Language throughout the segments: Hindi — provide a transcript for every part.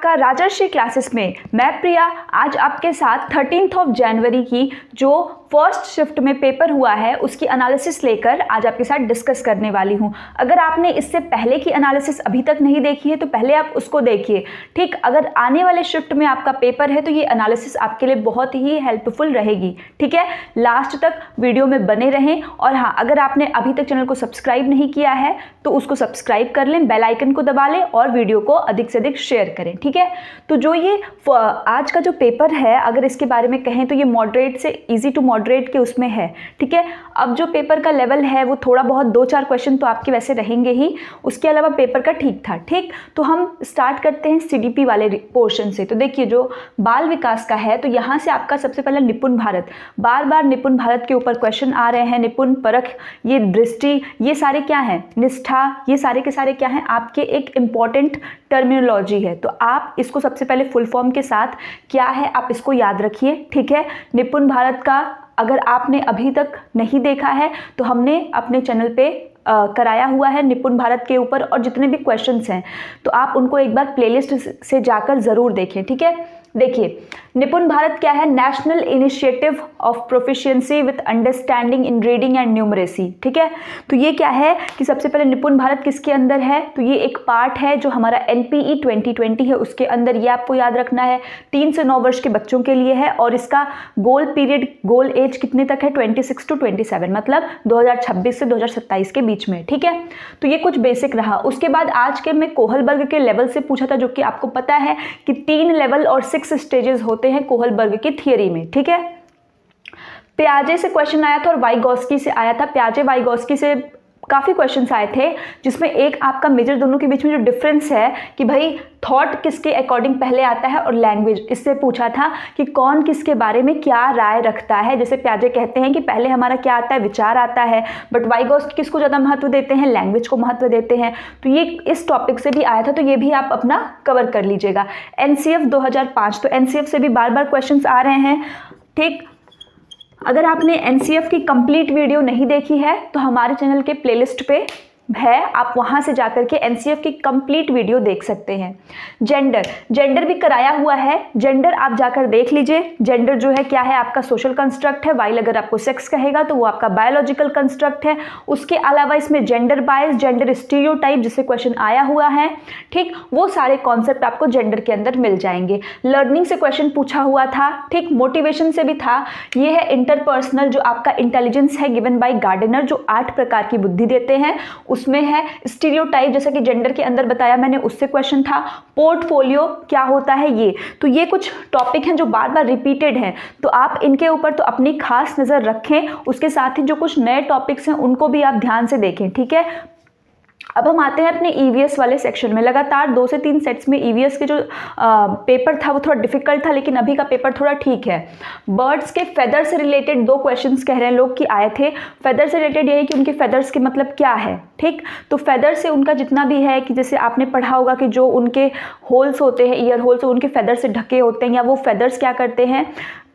आपका राजर्षि क्लासेस में मैं प्रिया आज आपके साथ 13 जनवरी की जो फर्स्ट शिफ्ट में पेपर हुआ है उसकी एनालिसिस लेकर आज आपके साथ डिस्कस करने वाली हूं। अगर आपने इससे पहले की एनालिसिस अभी तक नहीं देखी है तो पहले आप उसको देखिए, ठीक। अगर आने वाले शिफ्ट में आपका पेपर है तो ये एनालिसिस आपके लिए बहुत ही हेल्पफुल रहेगी, ठीक है। लास्ट तक वीडियो में बने रहें। और हाँ, अगर आपने अभी तक चैनल को सब्सक्राइब नहीं किया है तो उसको सब्सक्राइब कर लें, बेल आइकन को दबा लें और वीडियो को अधिक से अधिक शेयर करें, ठीक है। तो जो ये आज का जो पेपर है, अगर इसके बारे में कहें तो ये मॉडरेट से इजी टू मॉडरेट के उसमें है, ठीक है। अब जो पेपर का लेवल है वो थोड़ा बहुत 2-4 क्वेश्चन तो आपके वैसे रहेंगे ही, उसके अलावा पेपर का ठीक था, ठीक। तो हम स्टार्ट करते हैं सीडीपी वाले पोर्शन से। तो देखिए, जो बाल विकास का है तो यहाँ से आपका सबसे पहले निपुण भारत, बार बार निपुण भारत के ऊपर क्वेश्चन आ रहे हैं। निपुण, परख, ये दृष्टि, ये सारे क्या हैं, निष्ठा, ये सारे के सारे क्या हैं, आपके एक इंपॉर्टेंट टर्मिनोलॉजी है। तो आप इसको सबसे पहले फुल फॉर्म के साथ क्या है आप इसको याद रखिए, ठीक है। निपुण भारत का अगर आपने अभी तक नहीं देखा है तो हमने अपने चैनल पे कराया हुआ है निपुण भारत के ऊपर, और जितने भी क्वेश्चंस हैं तो आप उनको एक बार प्लेलिस्ट से जाकर ज़रूर देखें, ठीक है। देखिए, निपुण भारत क्या है, national initiative of proficiency with understanding in reading and numeracy, ठीक है। तो ये क्या है कि सबसे पहले निपुण भारत किसके अंदर है, तो ये एक पार्ट है जो हमारा NPE 2020 है उसके अंदर, ये आपको याद रखना है। 3 से 9 वर्ष के बच्चों के लिए है और इसका गोल पीरियड, गोल एज कितने तक है, 26 to 27, मतलब 2026 से 2027 के बीच में, ठीक है। तो ये कुछ बेसिक रहा। उसके बाद आज के मैं कोहलबर्ग के लेवल से पूछा था, जो कि आपको पता है कि 3 लेवल और 6 स्टेजेस होते हैं कोहलबर्ग की थियरी में, ठीक है। प्याजे से क्वेश्चन आया था और वाइगॉस्की से आया था। प्याजे वाइगॉस्की से काफ़ी क्वेश्चंस आए थे, जिसमें एक आपका मेजर दोनों के बीच में जो डिफरेंस है कि भाई थॉट किसके अकॉर्डिंग पहले आता है, और लैंग्वेज, इससे पूछा था कि कौन किसके बारे में क्या राय रखता है। जैसे प्याजे कहते हैं कि पहले हमारा क्या आता है, विचार आता है, बट वाइगॉस्की किसको ज़्यादा महत्व देते हैं, लैंग्वेज को महत्व देते हैं। तो ये इस टॉपिक से भी आया था, तो ये भी आप अपना कवर कर लीजिएगा। NCF 2005, तो NCF से भी बार बार क्वेश्चन आ रहे हैं, ठीक। अगर आपने NCF की कंप्लीट वीडियो नहीं देखी है तो हमारे चैनल के प्लेलिस्ट पे है, आप वहाँ से जाकर के NCF की कंप्लीट वीडियो देख सकते हैं। जेंडर भी कराया हुआ है, जेंडर आप जाकर देख लीजिए। जेंडर जो है क्या है, आपका सोशल कंस्ट्रक्ट है, वाइल अगर आपको सेक्स कहेगा तो वो आपका बायोलॉजिकल कंस्ट्रक्ट है। उसके अलावा इसमें जेंडर बायस, जेंडर स्टीरियोटाइप जिससे क्वेश्चन आया हुआ है, ठीक, वो सारे कॉन्सेप्ट आपको जेंडर के अंदर मिल जाएंगे। लर्निंग से क्वेश्चन पूछा हुआ था, ठीक। मोटिवेशन से भी था। ये है इंटरपर्सनल, जो आपका इंटेलिजेंस है गिवन बाय गार्डनर, जो 8 प्रकार की बुद्धि देते हैं, उसमें है। स्टीरियोटाइप, जैसा कि जेंडर के अंदर बताया मैंने, उससे क्वेश्चन था। पोर्टफोलियो क्या होता है ये, तो ये कुछ टॉपिक हैं जो बार बार रिपीटेड हैं, तो आप इनके ऊपर तो अपनी खास नज़र रखें। उसके साथ ही जो कुछ नए टॉपिक्स हैं उनको भी आप ध्यान से देखें, ठीक है। अब हम आते हैं अपने EVS वाले सेक्शन में। लगातार 2 से 3 सेट्स में EVS के जो पेपर था वो थोड़ा डिफिकल्ट था, लेकिन अभी का पेपर थोड़ा ठीक है। बर्ड्स के फेदर से रिलेटेड 2 क्वेश्चंस कह रहे हैं लोग कि आए थे। फेदर से रिलेटेड ये है कि उनके फेदर्स के मतलब क्या है, ठीक। तो फेदर से उनका जितना भी है कि जैसे आपने पढ़ा होगा कि जो उनके होल्स होते हैं, ईयर होल्स, उनके फेदर से ढके होते हैं, या वो फेदर्स क्या करते हैं,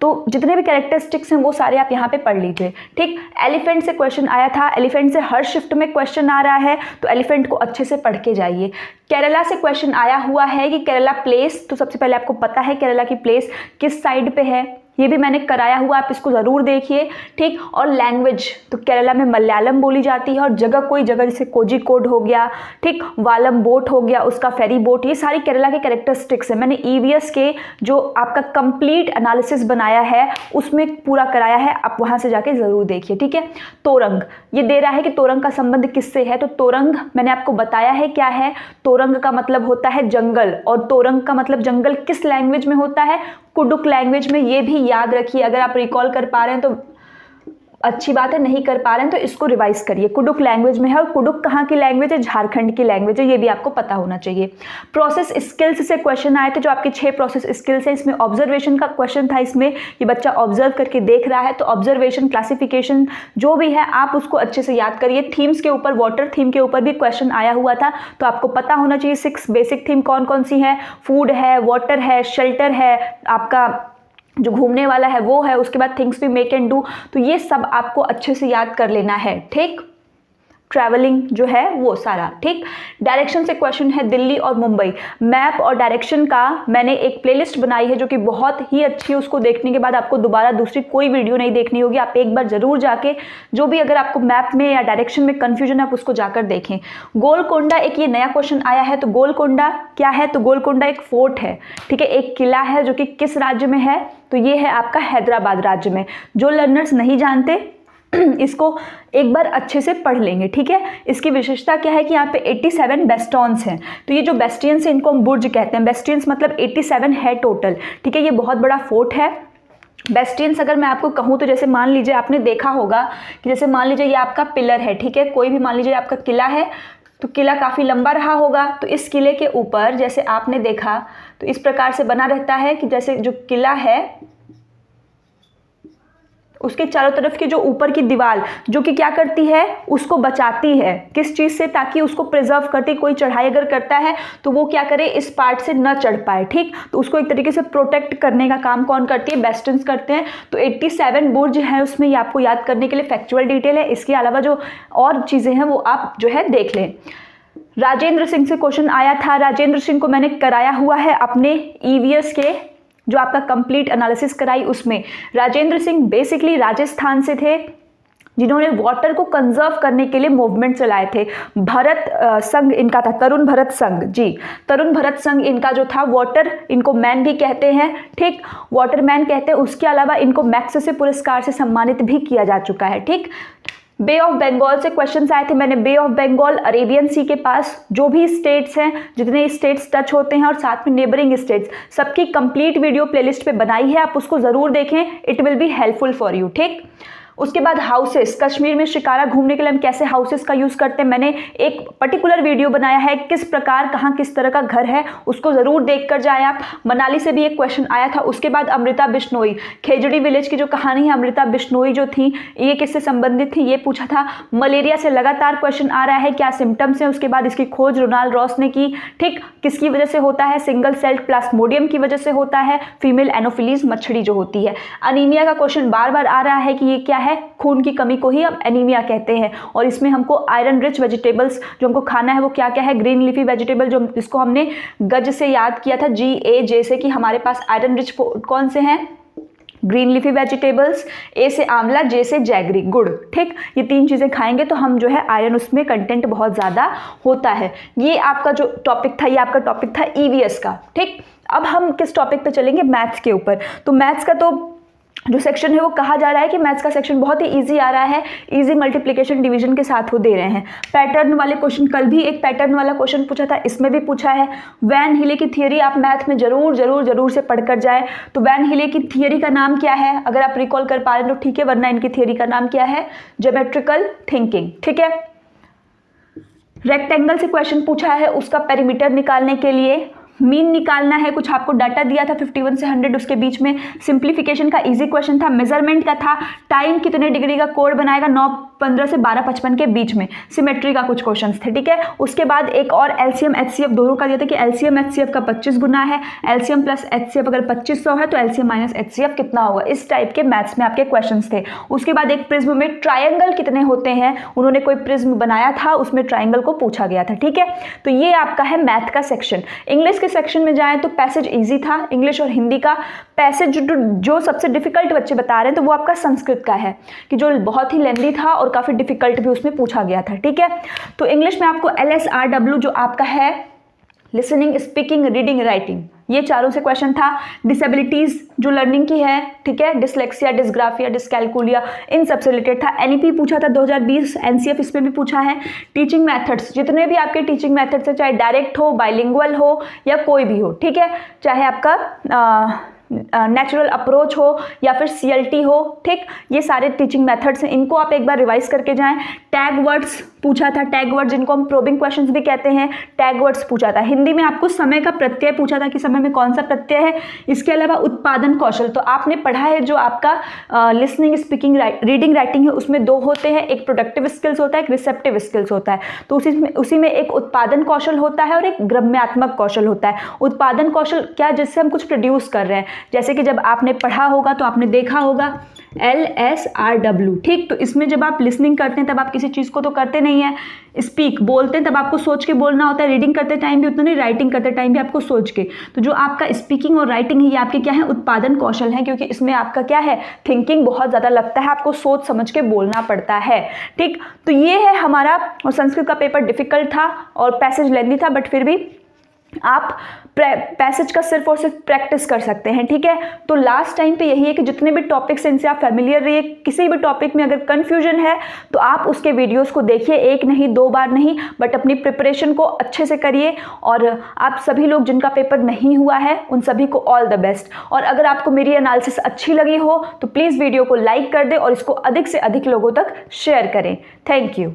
तो जितने भी कैरेक्टरिस्टिक्स हैं वो सारे आप यहाँ पे पढ़ लीजिए, ठीक। एलिफेंट से क्वेश्चन आया था, एलिफेंट से हर शिफ्ट में क्वेश्चन आ रहा है, तो एलिफेंट को अच्छे से पढ़ के जाइए। केरला से क्वेश्चन आया हुआ है कि केरला प्लेस, तो सबसे पहले आपको पता है केरला की प्लेस किस साइड पे है, ये भी मैंने कराया हुआ, आप इसको ज़रूर देखिए, ठीक। और लैंग्वेज, तो केरला में मलयालम बोली जाती है, और जगह कोई जगह जैसे कोझिकोड हो गया, ठीक, वालम बोट हो गया, उसका फेरी बोट, ये सारी केरला के कैरेक्टरिस्टिक्स है। मैंने EVS के जो आपका कंप्लीट एनालिसिस बनाया है उसमें पूरा कराया है, आप वहाँ से जाके ज़रूर देखिए, ठीक है। तोरंग, ये दे रहा है कि तोरंग का संबंध किससे है, तो तोरंग मैंने आपको बताया है क्या है। तोरंग का मतलब होता है जंगल, और तोरंग का मतलब जंगल किस लैंग्वेज में होता है, कुडुक लैंग्वेज में। ये भी याद रखिए, अगर आप रिकॉल कर पा रहे हैं तो अच्छी बात है, नहीं कर पा रहे हैं तो इसको रिवाइज करिए। कुडुक लैंग्वेज में है, और कुडुक कहाँ की लैंग्वेज है, झारखंड की लैंग्वेज है, ये भी आपको पता होना चाहिए। प्रोसेस स्किल्स से क्वेश्चन आए थे, जो आपके 6 प्रोसेस स्किल्स है, इसमें ऑब्जर्वेशन का क्वेश्चन था। इसमें ये बच्चा ऑब्जर्व करके देख रहा है, तो ऑब्जर्वेशन, क्लासिफिकेशन जो भी है आप उसको अच्छे से याद करिए। थीम्स के ऊपर, वाटर थीम के ऊपर भी क्वेश्चन आया हुआ था, तो आपको पता होना चाहिए 6 बेसिक थीम कौन कौन सी है। फूड है, वाटर है, शेल्टर है, आपका जो घूमने वाला है वो है, उसके बाद things we make and do, तो ये सब आपको अच्छे से याद कर लेना है, ठीक। ट्रैवलिंग जो है वो सारा, ठीक। डायरेक्शन से क्वेश्चन है दिल्ली और मुंबई। मैप और डायरेक्शन का मैंने एक प्लेलिस्ट बनाई है जो कि बहुत ही अच्छी है, उसको देखने के बाद आपको दोबारा दूसरी कोई वीडियो नहीं देखनी होगी। आप एक बार जरूर जाके जो भी अगर आपको मैप में या डायरेक्शन में कन्फ्यूजन है आप उसको जाकर देखें। गोलकोंडा एक ये नया क्वेश्चन आया है, तो गोलकोंडा क्या है? तो गोलकोंडा एक फोर्ट है, ठीक है, एक किला है जो कि किस राज्य में है? तो ये है आपका हैदराबाद राज्य में। जो लर्नर्स नहीं जानते इसको एक बार अच्छे से पढ़ लेंगे, ठीक है। इसकी विशेषता क्या है कि यहाँ पे 87 बेस्टॉन्स हैं। तो ये जो बेस्टियंस हैं इनको हम बुर्ज कहते हैं। बेस्टियंस मतलब 87 है टोटल, ठीक है। ये बहुत बड़ा फोर्ट है। बेस्टियंस अगर मैं आपको कहूँ तो जैसे मान लीजिए आपने देखा होगा कि जैसे मान लीजिए ये आपका पिलर है, ठीक है, कोई भी मान लीजिए आपका किला है, तो किला काफ़ी लंबा रहा होगा, तो इस किले के ऊपर जैसे आपने देखा तो इस प्रकार से बना रहता है कि जैसे जो किला है उसके चारों तरफ की जो ऊपर की दीवार जो कि क्या करती है, उसको बचाती है किस चीज़ से? ताकि उसको प्रिजर्व करती, कोई चढ़ाई अगर करता है तो वो क्या करे, इस पार्ट से न चढ़ पाए, ठीक। तो उसको एक तरीके से प्रोटेक्ट करने का काम कौन करती है? बेस्टन्स करते हैं। तो 87 बुर्ज हैं उसमें, ये आपको याद करने के लिए फैक्चुअल डिटेल है। इसके अलावा जो और चीज़ें हैं वो आप जो है देख लें। राजेंद्र सिंह से क्वेश्चन आया था। राजेंद्र सिंह को मैंने कराया हुआ है अपने EVS के जो आपका कंप्लीट एनालिसिस कराई उसमें। राजेंद्र सिंह बेसिकली राजस्थान से थे जिन्होंने वाटर को कंजर्व करने के लिए मूवमेंट चलाए थे। भरत संघ इनका था, तरुण भरत संघ जी, तरुण भरत संघ इनका जो था। वाटर इनको मैन भी कहते हैं, ठीक, वाटर मैन कहते हैं। उसके अलावा इनको मैग्सेसे पुरस्कार से सम्मानित भी किया जा चुका है, ठीक। बे ऑफ बंगाल से क्वेश्चंस आए थे। मैंने बे ऑफ बंगाल, अरेबियन सी के पास जो भी स्टेट्स हैं, जितने स्टेट्स टच होते हैं और साथ में नेबरिंग स्टेट्स, सबकी कंप्लीट वीडियो प्लेलिस्ट पे बनाई है, आप उसको ज़रूर देखें, it will be helpful for you, ठीक। उसके बाद हाउसेस, कश्मीर में शिकारा घूमने के लिए हम कैसे हाउसेस का यूज़ करते हैं, मैंने एक पर्टिकुलर वीडियो बनाया है, किस प्रकार कहाँ किस तरह का घर है, उसको ज़रूर देख कर जाए आप। मनाली से भी एक क्वेश्चन आया था। उसके बाद अमृता बिश्नोई, खेजड़ी विलेज की जो कहानी है, अमृता बिश्नोई जो थी ये किससे संबंधित थी, ये पूछा था। मलेरिया से लगातार क्वेश्चन आ रहा है, क्या सिम्टम्स हैं, उसके बाद इसकी खोज रोनाल्ड रॉस ने की, ठीक। किसकी वजह से होता है? सिंगल सेल्ड प्लाज्मोडियम की वजह से होता है, फीमेल एनोफिलीज मच्छरी जो होती है। अनीमिया का क्वेश्चन बार बार आ रहा है कि ये क्या है, खून की कमी को ही हम एनीमिया कहते हैं। और इसमें हमको आयरन रिच वेजिटेबल्स जो हमको खाना है वो क्या क्या है? ग्रीन लीफी वेजिटेबल, जो जिसको हमने गज से याद किया था, GA से, कि हमारे पास आयरन रिच कौन से हैं? ग्रीन लीफी वेजिटेबल्स, A से आंवला, J से जैगरी, गुड़, ठीक। ये 3 चीज़ें खाएंगे तो हम जो है आयरन उसमें कंटेंट बहुत ज़्यादा होता है। ये आपका जो टॉपिक था, ये आपका टॉपिक था EVS का, ठीक। अब हम किस टॉपिक पे चलेंगे? मैथ्स के ऊपर। तो मैथ्स का तो जो सेक्शन है वो कहा जा रहा है कि मैथ्स का सेक्शन बहुत ही इजी आ रहा है, इजी मल्टीप्लिकेशन डिवीजन के साथ वो दे रहे हैं। पैटर्न वाले क्वेश्चन, कल भी एक पैटर्न वाला क्वेश्चन पूछा था, इसमें भी पूछा है। वैन हीले की थियरी आप मैथ में जरूर जरूर जरूर से पढ़कर जाए। तो वैन हीले की थियरी का नाम क्या है? अगर आप रिकॉल कर पा रहे हैं तो ठीक है, वरना इनकी थियरी का नाम क्या है? ज्योमेट्रिकल थिंकिंग, ठीक है। रेक्टेंगल से क्वेश्चन पूछा है, उसका पेरीमीटर निकालने के लिए मीन निकालना है। कुछ आपको डाटा दिया था 51 से 100 उसके बीच में। सिंप्लीफिकेशन का इजी क्वेश्चन था। मेजरमेंट का था, टाइम कितने डिग्री का कोण बनाएगा? 9:15 से 12:55 के बीच में। सिमेट्री का कुछ क्वेश्चंस थे, ठीक है। उसके बाद एक और LCM HCF दोनों का दिया था कि LCM HCF का 25 गुना है। LCM प्लस HCF अगर 2500 है तो LCM माइनस HCF कितना होगा? इस टाइप के मैथ्स में आपके क्वेश्चंस थे। उसके बाद एक प्रिज्म में ट्राइंगल कितने होते हैं, उन्होंने कोई प्रिज्म बनाया था, उसमें ट्राइंगल को पूछा गया था, ठीक है। तो ये आपका है मैथ का सेक्शन। इंग्लिश के सेक्शन में जाएं तो पैसेज इजी था। इंग्लिश और हिंदी का पैसेज जो सबसे डिफिकल्ट बच्चे बता रहे हैं तो वो आपका संस्कृत का है, कि जो बहुत ही लेंदी था और काफी डिफिकल्ट भी उसमें पूछा गया था, ठीक है। तो इंग्लिश में आपको LSRW जो आपका है लिसनिंग, स्पीकिंग, रीडिंग, राइटिंग, ये चारों से क्वेश्चन था। डिसेबिलिटीज जो लर्निंग की है, ठीक है, डिसलेक्सिया, डिसग्राफिया, डिसकैलकुलिया, इन सब से रिलेटेड था। NEP पूछा था 2020, NCF इसमें भी पूछा है। टीचिंग मेथड्स, जितने भी आपके टीचिंग मेथड्स है, चाहे डायरेक्ट हो, बाइलिंगुअल हो या कोई भी हो, ठीक है, चाहे आपका नेचुरल अप्रोच हो या फिर CLT हो, ठीक, ये सारे टीचिंग मेथड्स हैं, इनको आप एक बार रिवाइज करके जाएं। टैग वर्ड्स पूछा था, टैग वर्ड जिनको हम प्रोबिंग क्वेश्चंस भी कहते हैं, टैग वर्ड्स पूछा था। हिंदी में आपको समय का प्रत्यय पूछा था कि समय में कौन सा प्रत्यय है। इसके अलावा उत्पादन कौशल, तो आपने पढ़ा है जो आपका लिसनिंग, स्पीकिंग, रीडिंग, राइटिंग है, उसमें 2 होते हैं, एक प्रोडक्टिव स्किल्स होता है, एक रिसेप्टिव स्किल्स होता है। तो उसी में एक उत्पादन कौशल होता है और एक ग्राम्यात्मक कौशल होता है। उत्पादन कौशल क्या? जिससे हम कुछ प्रोड्यूस कर रहे हैं, जैसे कि जब आपने पढ़ा होगा तो आपने देखा होगा LSRW। ठीक, तो इसमें जब आप लिसनिंग करते हैं तब आप किसी चीज़ को तो करते नहीं है, स्पीक बोलते हैं तब आपको सोच के बोलना होता है, रीडिंग करते टाइम भी उतना नहीं, राइटिंग करते टाइम भी आपको सोच के। तो जो आपका स्पीकिंग और राइटिंग है ये आपके क्या है, उत्पादन कौशल है, क्योंकि इसमें आपका क्या है, थिंकिंग बहुत ज़्यादा लगता है, आपको सोच समझ के बोलना पड़ता है। ठीक, तो ये है हमारा, और संस्कृत का पेपर डिफिकल्ट था और पैसेज लेंदी था, बट फिर भी आप पैसेज का सिर्फ और सिर्फ प्रैक्टिस कर सकते हैं। ठीक है, तो लास्ट टाइम पे यही है कि जितने भी टॉपिक्स इनसे आप फेमिलियर रहिए, किसी भी टॉपिक में अगर कंफ्यूजन है तो आप उसके वीडियोस को देखिए, एक नहीं दो बार नहीं, बट अपनी प्रिपरेशन को अच्छे से करिए। और आप सभी लोग जिनका पेपर नहीं हुआ है उन सभी को ऑल द बेस्ट। और अगर आपको मेरी एनालिसिस अच्छी लगी हो तो प्लीज़ वीडियो को लाइक कर दें और इसको अधिक से अधिक लोगों तक शेयर करें। Thank you.